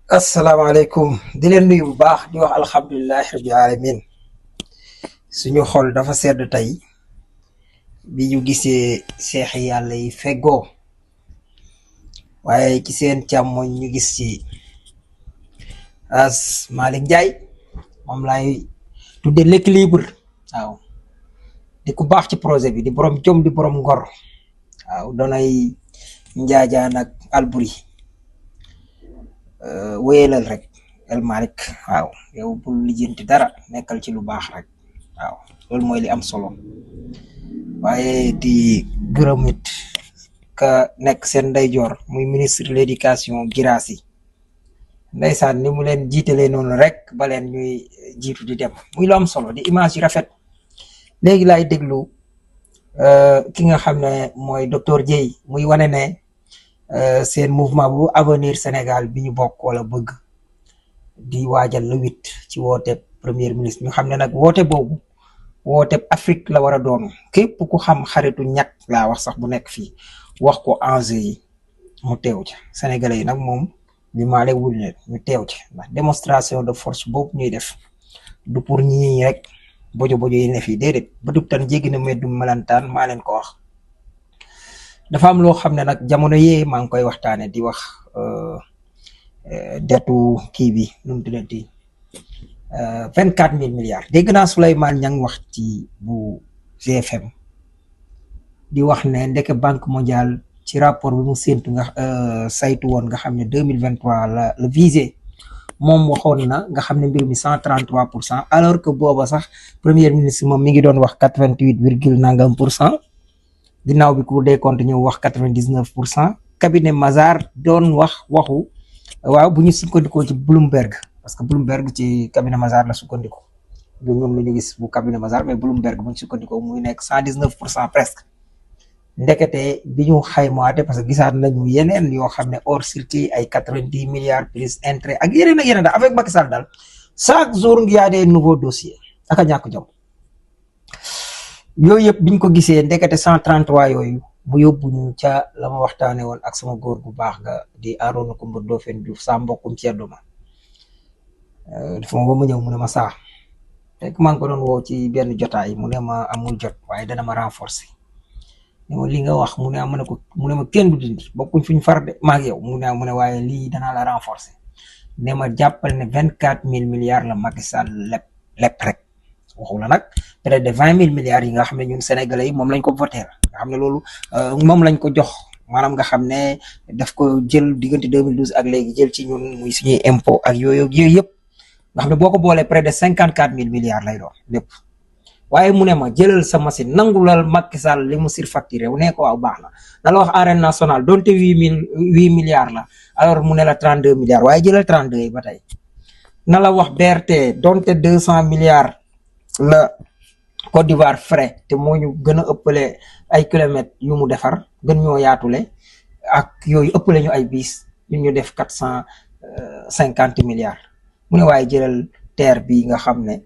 asalaamaaleykum di leen nuyu bu baax di wax alhamdulilahi rabbil alamin suñu xol dafa sedd tey bi ñu gisee seex yàlla yi feggoo waaye ci seen càmmoñ ñu gis ci as Malick Ndiaye moom laay tudde l'équilibre. waaw di ku baax ci projet bi di borom jom di borom ngor. waaw doonay njaajaan ak Alburi wéyalal rek El Malick. waaw yow bul lijjanti dara nekkal ci lu baax rek. waaw loolu mooy li am solo waaye di gërëm it ka nekk seen ndeyjoor muy ministre de l'éducation Guirassy ndeysaan ni mu leen jiitalee noonu rek ba leen ñuy jiitu di dem muy lu am solo di image yu rafet. léegi laay déglu ki nga xam ne mooy docteur Dieye muy wane ne seen mouvement bu avenir Sénégal bi ñu bokk wala bëgg di waajal le 8 ci woote premier ministre ñu xam ne nag woote boobu woote Afrique la war a doon képp ku xam xaritu ñàkk laa wax sax bu nekk fii wax ko enjeu yi mu teew ci sénégalais yi nag moom li maale wul leen ñu teew ci ndax démonstration de force boobu ñuy def du pour ñi rek bojo bojo yi ne fii déedéet ba dug tan jéggi na meddum melantaan maa leen ko wax. dafa am loo xam ne nag jamono yee maa ngi koy waxtaane di wax detu kii bi nu mu tuddati 24 000 milliards dégg naa Souleymane Niang wax ci bu GFM di wax ne ndeke banque mondiale ci rapport bi mu séntu nga saytu woon nga xam ne 2023 la visé moom waxoon na nga xam ne mbir mi 133%, alors que booba sax premier ministre moom mi ngi doon wax 88 virgule nangam pour cent ginnaaw bi Cour des comptes ñëw wax 99%, cabinet Mazars doon wax waxu waaw bu ñu sukkandikoo ci Bloomberg parce que Bloomberg ci cabinet Mazars la sukkandikoo ñoom la ñu gis bu cabinet Mazars mais Bloomberg bu ñu sukkandikoo muy nekk 119% presque. ndekete bi ñu xaymaate parce que gisaat nañu yeneen yoo xam ne hors circuit ay 90 milliards plus intérêt ak yeneen daal avec Macky Sall daal chaque jour ngi yaa des nouveaux dossiers aka ñàkk jom yooyu yëpp biñ ko gisee ndekete 133 yooyu mu yóbbu ñu ca la ma waxtaane woon ak sama góor gu baax ga di Arona Coumba Ndoffène Diouf sa mbokkum ceddo ma dafa ma ba ma ñëw mu ne ma saa fekk maa ngi ko doon woo ci benn jotaay mu ne ma amul jot waaye dana ma renforcer ne ma li nga wax mu ne ma ne ko mu ne ma kenn du dindi bokkuñ fuñ far de maag yow mu ne waaye lii danaa la renforcer ne ma jàppal ne 24 000 milliards la Macky Sall lépp rek waxu la nag près de 20 000 milliards yi nga xam ne ñun sénégalais yi moom lañ ko voté nga xam ne loolu moom lañ ko jox maanaam nga xam ne daf ko jël diggante 2012 ak léegi jël ci ñun muy suñuy impôt ak yooyu yëpp nga xam ne boo ko boolee près de 54 000 milliards lay doon lépp. waaye mu ne ma jëlal sa machine nangulal Macky Sall li mu surfacturé wu ne ko waaw baax na la wax arène nationale donte 8 milliards la alors mu ne la 32 milliards waaye jëlal 32 yi ba tey na la wax BRT donte 200 milliards la Côte d'Ivoire frais te moo ñu gën a ëppale ay kilomètres yu mu defar gën ñoo yaatule ak yooyu ëppale ñu ay bis ñu def 450 milliards mu ne waaye jëlal terre bi nga xam ne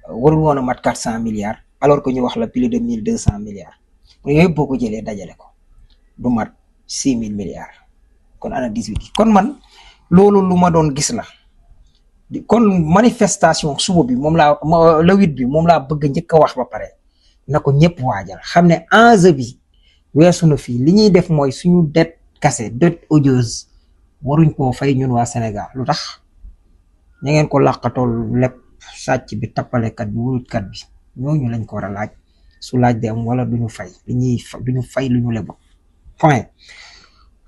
warul woon a mat 400 milliards alors que ñu wax la plus de 1200 milliards mu yooyu boo ko jëlee dajale ko du mat 6 000 milliards kon ana 18 kon man loolu lu ma doon gis la kon manifestation suba bi moom laa le 8 bi moom laa bëgg njëkk a wax ba pare na ko ñëpp waajal xam ne enjeu bi weesu na fii li ñuy def mooy suñu dette cassée dette odieuse waruñ koo fay ñun waa Sénégal lu tax ña ngeen ko làqatool lépp sàcc bi tappalekat bi wurutkat bi ñooñu lañ ko war a laaj su laaj de am wala duñu fay duñu fay lu ñu lebu point.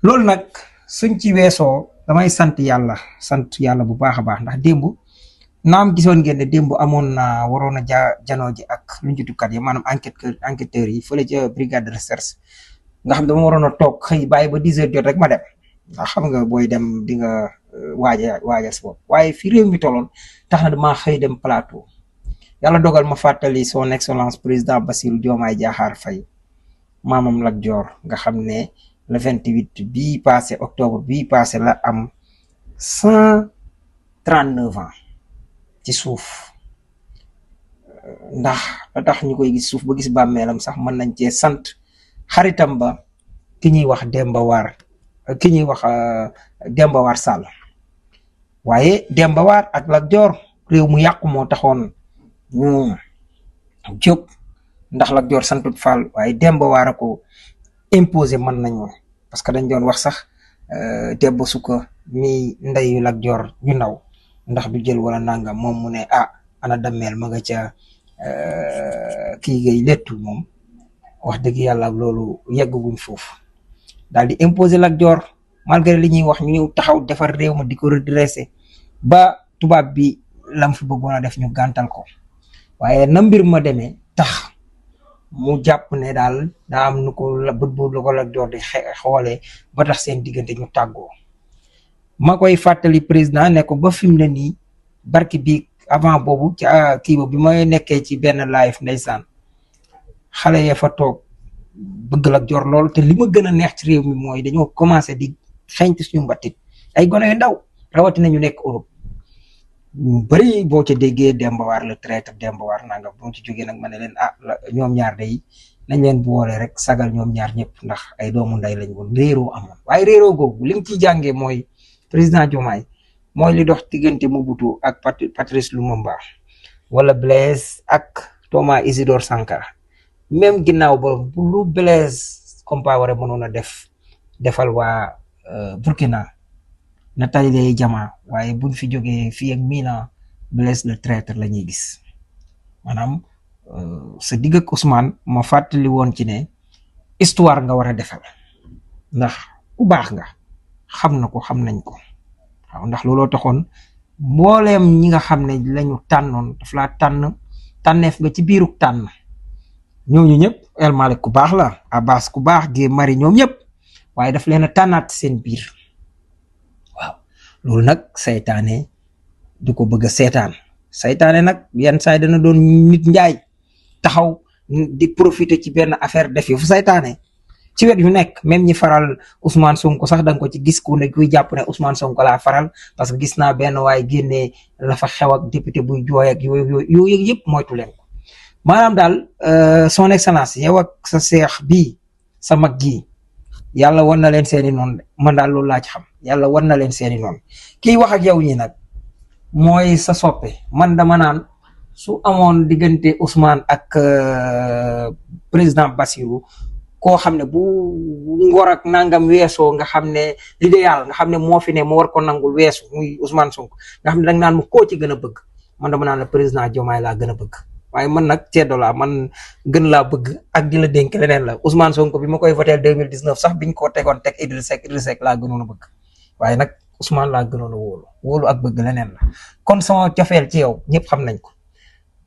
loolu nag suñ ci weesoo damay sant yàlla bu baax a baax ndax démb naam gisoon ngeen ne démb amoon na waroon a janoo ji ak lu njutukat yi maanaam enquêteurs yi fële ca brigade de recherche nga xam dama waroon a toog xëy bàyyi ba 10 heures jot rek ma dem ndax xam nga booy dem di nga waajal sa bopp waaye fi réew mi tolloon tax na damaa xëy dem plateau yàlla dogal ma fàttali son excellence président Bassirou Diomaye Diakhar Faye maamam Lat Dior nga xam ne le 28 bii passé octobre bii passé la am 139 ans ci suuf ndax la tax ñu koy gis suuf ba gis bàmmeelam sax mën nañ cee sant xaritam ba ki ñuy wax Demba War Sall waaye Demba War ak Lat Joor réew mu yàqu moo taxoon ñu jóg ndax Lat Joor santut Fall waaye Demba War a ko imposé mën nañu parce que dañ doon wax sax Demba Suka mi ndeyu Lat Joor ñu ndaw ndax du jël wala nangam moom mu ne ana dammeel ma nga ca kii gay lettu moom wax dëgg yàlla loolu yegguñ foofu daal di imposer Lat Joor malgré li ñuy wax ñu ñëw taxaw defar réew ma di ko redresser ba tubaab bi lam fi bëggoon a def ñu gàntal ko waaye na mbir ma demee tax mu jàpp ne daal daa am nu ko bët bu la ko Lat Joor di xoolee ba tax seen diggante ñu tàggoo ma koy fàttali président ne ko ba fi mu ne nii barki bi avant boobu ci kii boobu bi may nekkee ci benn live ndeysaan xale ya fa toog bëgg Lat Joor lool te li ma gën a neex ci réew mi mooy dañoo commencé di xeeñtu suñu mbattit ay gone yu ndaw rawatina ñu nekk Europe ñu bëri boo ca déggee Demba War le traître Demba War nanga boo ci jógee nag ma ne leen ñoom ñaar day nañ leen boole rek sagal ñoom ñaar ñëpp ndax ay doomu nday lañ woon réeroo amoon waaye réeroo googu li nga ciy jàngee mooy président Diomaye mooy li dox diggante Mobutu ak Patrice Lumumba wala Blaise ak Thomas Isidore Sankara même ginnaaw ba lu Blaise Compaoré mënoon a defal waa Burkina na tay lay jamaa waaye buñ fi jógee fii ak 1000 ans Blaise le traître la ñuy gis maanaam sa digg ak Ousmane ma fàttali woon ci ne histoire nga war a defal ndax ku baax nga xam na ko xam nañ ko waaw ndax looloo taxoon mbooleem ñi nga xam ne lañu tànnoon daf laa tànneef nga ci biiruk tànn ñooñu ñëpp El Malick ku baax la Abbas ku baax Guy Marius ñoom ñëpp waaye daf leen a tànnaat seen biir waaw loolu nag saytaane du ko bëgg a seetaan saytaane nag yenn saay dana doon nit njaay taxaw di profiter ci benn affaire def yu fu saytaane ci wet yu nekk même ñi faral Ousmane Sonko sax da nga ko ci gis ku ne kuy jàpp ne Ousmane Sonko laa faral parce que gis naa benn waaye génnee la fa xew ak député buy jooy ak yooyu yëpp moytu leen ko maanaam daal son excellence yow ak sa seex bii sa mag ji yàlla war na leen seeni noonu man daal loolu laa ci xam yàlla war na leen seeni noonu kii wax ak yow ñi nag mooy sa soppe man dama naan su amoon diggante Ousmane ak président Bassirou koo xam ne bu ngor ak nangam weesoo nga xam ne l'idéal nga xam ne moo fi ne moo war ko nangul weesu muy Ousmane Sonko nga xam ne danga naan mu koo ci gën a bëgg man dama naan la président Diomaye laa gën a bëgg waaye man nag ceddo laa man gën laa bëgg ak di la dénk leneen la Ousmane Sonko bi ma koy voté 2019 sax biñ ko tegoon teg Idrissa Seck laa gënoon a bëgg waaye nag Ousmane laa gënoon a wóolu ak bëgg leneen la kon sama cofeel ci yow ñëpp xam nañ ko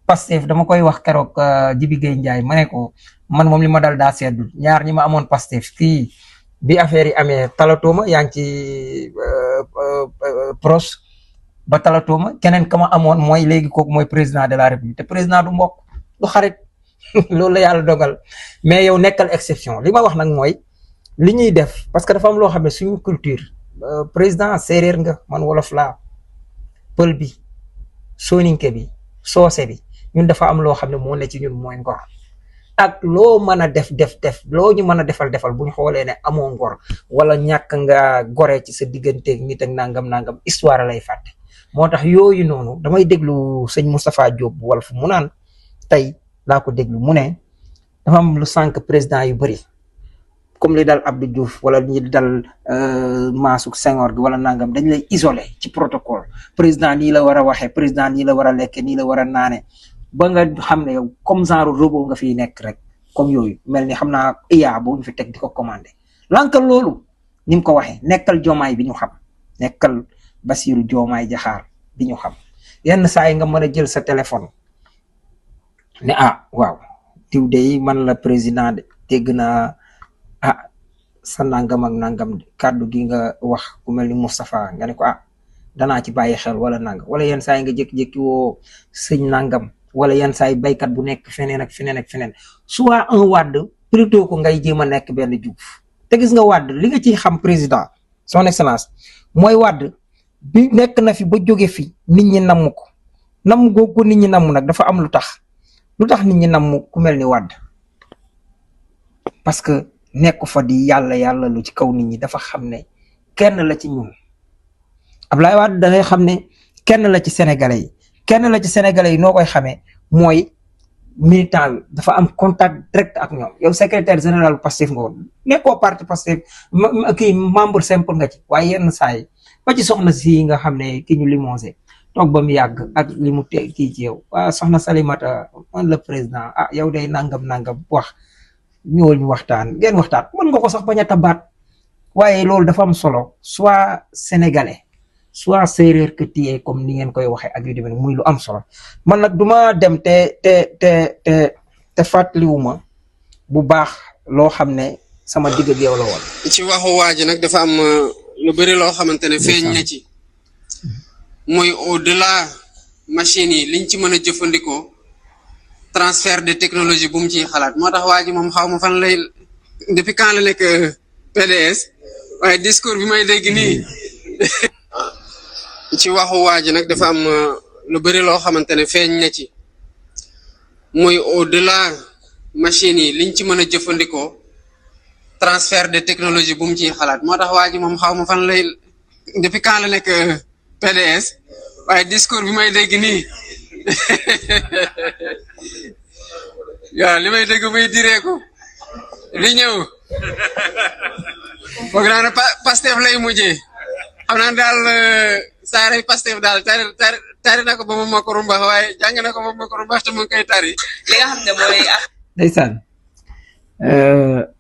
Pastef dama koy wax keroog Jibi Gueye Ndiaye ma ne ko man moom li ma dal daa seddul ñaar ñi ma amoon Pastef fii bi affaire yi amee talatooma yaa ngi ci proche ba talatooma keneen ka ma amoon mooy léegi kooku mooy président de la république te président du mbokk du xarit loolu la yàlla dogal mais yow nekkal exception li ma wax nag mooy li ñuy def parce que dafa am loo xam ne suñu culture président séeréer nga man wolof laa pël bi soninke bi soose bi ñun dafa am loo xam ne moo ne ci ñun mooy ngor ak loo mën a def loo ñu mën a defal bu ñu xoolee ne amoo ngor wala ñàkk nga gore ci sa digganteeg nit ak nangam histoire lay fàtte moo tax yooyu noonu damay déglu sëñ Moustapha Diop bu Walf mu naan tey laa ko déglu mu ne dafa am lu sànq président yu bëri comme li dal Abdou Diouf wala ñi dal Massouk Senghor gi wala nangam dañ lay isolé ci protocole président nii la war a waxee président nii la war a lekke nii la war a naane ba nga xam ne yow comme genre robot nga fiy nekk rek comme yooyu mel ni xam naa IA boo ñu fi teg di ko commandé lankal loolu ni mu ko waxee nekkal Diomaye bi ñu xam nekkal Bassirou Diomaye Diakhar bi ñu xam yenn saa yi nga mën a jël sa téléphone ne waaw diw de man la président de dégg naa sa nangam ak nangam kàddu gi nga wax ku mel ni Moustapha nga ne ko danaa ci bàyyi xel wala nangam wala yenn saa yi nga jékki-jékki woo sëñ nangam wala yenn saa yi baykat bu nekk feneen ak feneen soit un Wade plutôt ko ngay jéem a nekk benn Diouf te gis nga Wade li nga ciy xam président son excellence mooy Wade bi nekk na fi ba jóge fi nit ñi namm ko namm googu nit ñi namm nag dafa am lu tax nit ñi namm ku mel ni Wade parce que nekk fa di yàlla lu ci kaw nit ñi dafa xam ne kenn la ci ñun Ablaye Wade da ngay xam ne kenn la ci sénégalais yi kenn la ci sénégalais yi noo koy xamee mooy militant bi dafa am contact direct ak ñoom. yow secrétaire général Pastef nga woon nekkoo parti Pastef kii membre simple nga ci waaye yenn saa yi ba ci soxna si nga xam ne ki ñu limogé toog ba mu yàgg ak li mu te kii ci yow waa soxna Salimata man le président ah yow day nangam wax ñëwal ñu waxtaan ngeen waxtaan mën nga ko sax bañ a tabaat waaye loolu dafa am solo soit sénégalais soit séeréer que tiyee comme ni ngeen koy waxee ak yu demee muy lu am solo man nag duma dem te fàttaliwuma bu baax loo xam ne sama digg ak yow la woon. ci waxu waa ji nag dafa am lu bëri loo xamante ne feeñ na ci mooy au delà machines yi liñ ci mën a jëfandikoo transfert de technologie bu mu ciy xalaat moo tax waa ji moom xaw ma fan lay depuis quand la nekk PDS waaye discours bi may dégg nii ci waxu waa ji nag dafa am lu bëri loo xamante ne feeñ na ci mooy au delà machines yi liñ ci mën a jëfandikoo transfert de technologie bu mu ciy xalaat moo tax waa ji moom xaw ma fan lay depuis quand la nekk PDS waaye discours bi may dégg nii waaw li may dégg muy diree ko li ñëw foog naa ne Pastef lay mujjee xam naa daal saaray Pastef daal tari na ko ba mu mokk rumbax waaye jàng na ko ba mu mokk rumbax te mu ngi koy tari li nga xam ne mooy ndeysaan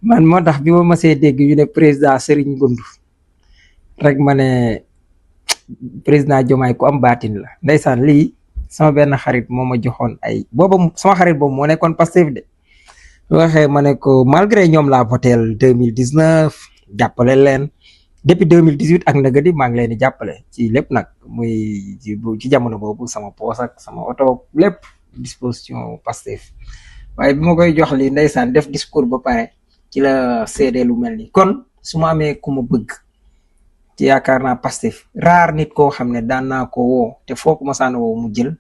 man moo tax bi ma masee dégg yu ne président Serigne Goundou rek ma ne président Diomaye ku am baatin la ndeysaan lii sama benn xarit moo ma joxoon ay booba sama xarit boobu moo nekkoon Pastef de waxee ma ne ko malgré ñoom laa voteel 2019 jàppale leen depuis 2018 ak nagadi maa ngi leen di jàppale ci lépp nag muy ci jamono boobu sama poos ak sama oto lépp disposition Pastef waaye bi ma koy jox li ndeysaan def discours ba pare ci la seede lu mel ni kon su ma amee ku ma bëgg ci yaakaar naa Pastef raar nit koo xam ne daan naa ko woo te foo ko ma sànn woo mu jël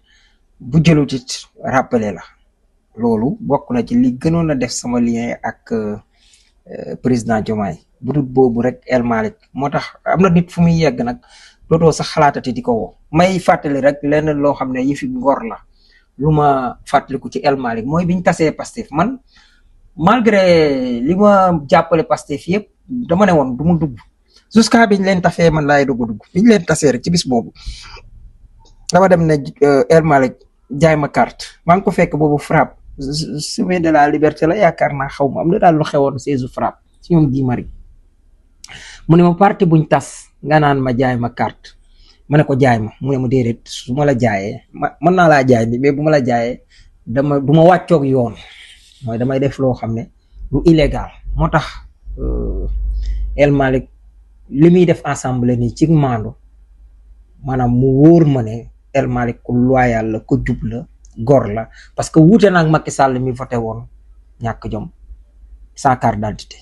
bu jëlut it rappelé la loolu bokk na ci li gënoon a def sama lien ak président Diomaye bu dul boobu rek El Malick moo tax am na nit fu muy yegg nag dootoo sax xalaatati di ko woo may fàttali rek lenn loo xam ne yëfi ngor la lu ma fàttaliku ci El Malick mooy biñ tasee Pastef man malgré li ma jàppale Pastef yëpp dama ne woon du mu dugg jusqu'à biñ leen tafee man laay dugg biñ leen tasee rek ci bis boobu dama dem ne El Malick jaay ma carte maa ngi ko fekk boobu frappe chemin de la liberté la yaakaar naa xaw ma am na daal lu xewoon seize frappe ci ñoom Guy Marius mu ne ma parti buñ tas nga naan ma jaay ma carte ma ne ko jaay ma mu ne ma déedéet su ma la jaayee mën naa laa jaay ni mais bu ma la jaayee du ma wàccoog yoon mooy damay def loo xam ne lu illégal moo tax El Malick li muy def assemblée nii ci maandu maanaam mu wóor ma ne El Malick ku loyal la ku jub la gor la parce que wuute naag Macky Sall mi voté woon ñàkk jom sans carte d'identité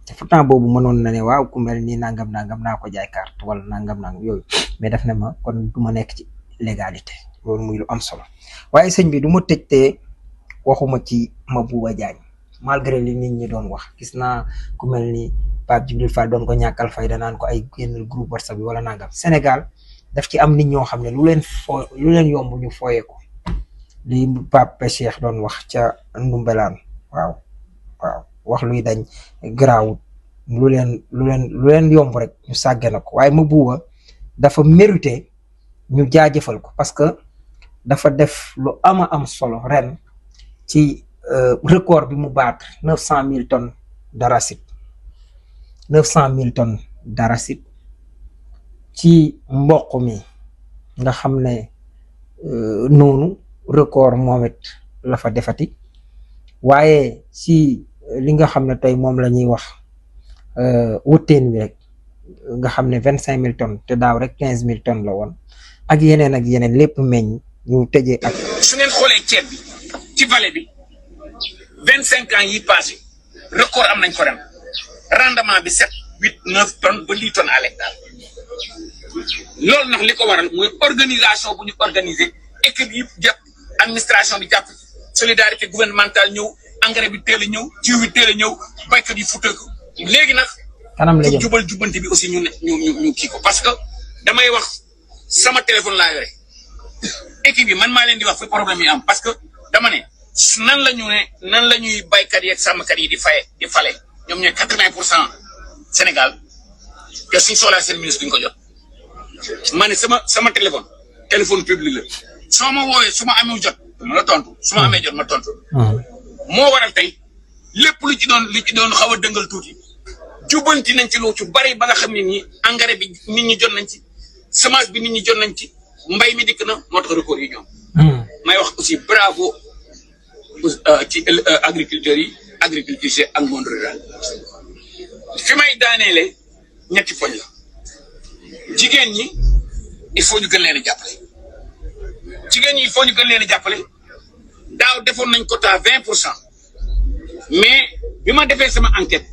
te pourtant boobu mënoon na ne waaw ku mel ni nangam naa ko jaay carte wala nangam yooyu mais def na ma kon du ma nekk ci légalité loolu muy lu am solo waaye sëñ bi du ma tëj te waxuma ci Mabouba Diagne malgré li nit ñi doon wax gis naa ku mel ni Pape Djibril Fall doon ko ñàkkal fay danaan ko ay génn groupe WhatsApp bi wala nangam Sénégal daf ci am nit ñoo xam ne lu leen yomb ñu fooyee ko li Pape Cheikh doon wax ca Ndumbelaan waaw wax luy dañ garaawut lu leen yomb rek ñu sàgge na ko waaye Mabouba dafa mérité ñu jaajëfal ko parce que dafa def lu am solo ren ci record bi mu battre 900 000 tonnes d'arachide 900 000 tonnes d'arachide ci mboq mi nga xam ne noonu record moom it la fa defati waaye ci li nga xam ne tey moom la ñuy wax wuteen wi rek nga xam ne 25 000 tonnes te daaw rek 15 000 tonnes la woon ak yeneen lépp meññ ñu tëjee ak. su ngeen xoolee ceeb bi ci vallée bi 25 ans yi passé record am nañ ko ren rendement bi 7 8 9 tonnes ba 10 tonnes à l'hectare loolu nag li ko waral mooy organisation bu ñu organiser équipe yi jàpp administration bi jàpp solidarité gouvernementale ñëw engrais bi teel a ñëw jiw bi teel a ñëw baykat yi futeeku léegi nag. kanam la jëm jubal jubbanti bi aussi ñu kii ko parce que damay wax sama téléphone laa yore équipe yi man maa leen di wax fi problème yi am parce que dama ne nan la ñuy baykat yi ak sàmmkat yi di fale ñoom ñooy 80% Sénégal te suñ soxlaa seen ministre duñ ko jot ma ne sama téléphone public la soo ma woowee su ma amee jot ma la tontu su ma amee jot ma tontu. moo waral tey lépp lu ci doon xaw a dëngal tuuti jubbanti nañ ci lu ci bari ba nga xam ne nii engrais bi nit ñi jot nañ ci semence bi nit ñi jot nañ ci mbay mi dikk na moo tax record yi ñoom. may wax aussi bravo ci agriculteurs yi agricultrices ak monde rural fi may daaneele ñetti poñ la jigéen ñi il faut ñu gën leen a jàppale jigéen ñi il faut ñu gën leen a jàppale daaw defoon nañ quota 20% mais bi ma defee sama enquête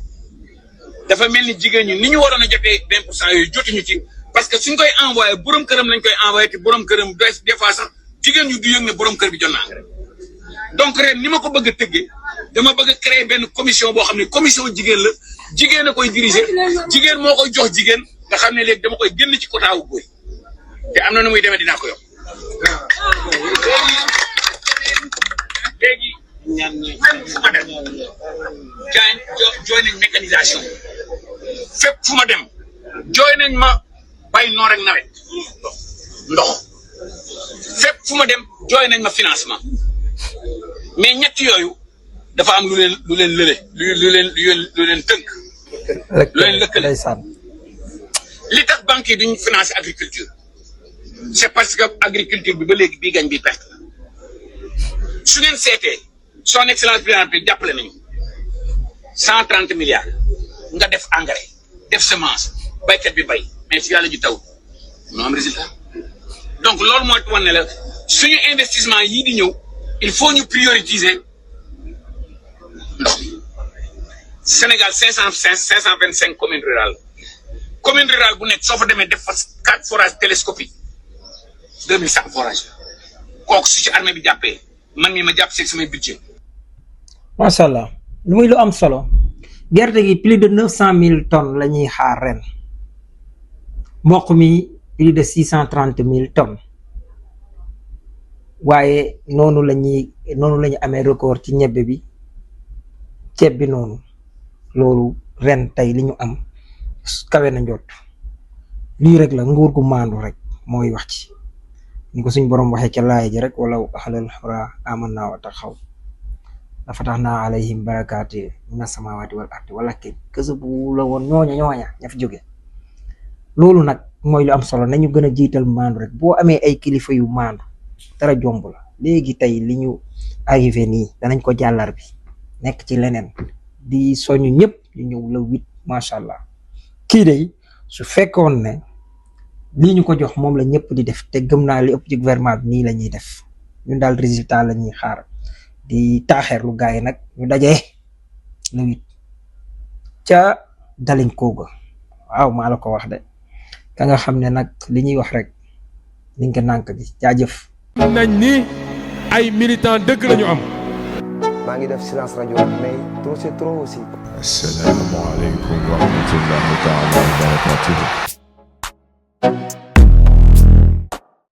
dafa mel ni jigéen ñi ni ñu waroon a jotee 20% yooyu jotuñu ci parce que suñ koy envoyé borom këram lañ koy envoyé te borom këram des fois sax jigéen ñu du yëg ne borom kër bi jot na engrais donc ren ni ma ko bëgg a tëggee dama bëgg a créer benn commission boo xam ne commission jigéen la jigéen a koy diriger jigéen moo koy jox jigéen nga xam ne léegi dama koy génn ci quota wu góor te am na nu muy demee dinaa ko yokk léegi fépp fu ma dem jooy nañ mécanisation fépp fu ma dem jooy nañ ma bay noor ak nawet ndox fépp fu ma dem jooy nañ ma financement mais ñett yooyu dafa am lu leen lële lu leen tënk lu leen lëkkale li tax banques yi duñ financer agriculture c'est parce que agriculture bi ba léegi bii gañ bi perte su ngeen seetee son excellence président jàppale nañu 130 milliards nga def engrais def semence baykat bi bay mais su yàlla ji taw no am résultat donc loolu mooy wane ne la suñu investissement yii di ñëw il faut ñu prioriser ndox mi Sénégal 525 communes rurales commune rurale bu nekk soo fa demee def fa 4 forages télescopiques 2100 forages kooku su ci armée bi jàppee man mi ma jàpp si samay budget. macha allah lu muy lu am solo gerte gi plus de 900 000 tonnes la ñuy xaar ren mboq mi plus de 630 000 tonnes waaye noonu la ñu amee record ci ñebbe bi ceeb bi noonu loolu ren tey li ñu am kawe na njot lii rek la nguur gu maandu rek mooy wax ci ni ko suñ borom waxee ca laay ji rek wala ahlal xuraa amanna wa taxaw dafa tax naa alayhim barakaati mina samawati wal ardi wala ke kësa bu la woon ñooña ña fi jóge loolu nag mooy lu am solo nañu gën a jiital maandu rek boo amee ay kilifa yu maandu dara jomb la léegi tey li ñu arrivé nii danañ ko jàllar bi nekk ci leneen di soñu ñëpp ñu ñëw la 8 macha allah kii de su fekkoon ne lii ñu ko jox moom la ñëpp di def te gëm naa li ëpp ci gouvernement bi nii la ñuy def ñun daal résultat la ñuy xaar di taaxeerlu gars yi nag ñu dajee le 8 ca daliñ kooga waaw maa la ko wax de ka nga xam ne nag li ñuy wax rek liñ ko nànk gi jaajëf. xam nañ ni ay militant dëgg lañu am. maa ngi def silence rajo mais trop c'est trop aussi. Assalaamu aleykum wa rahmatullahi taala wa barakatuh.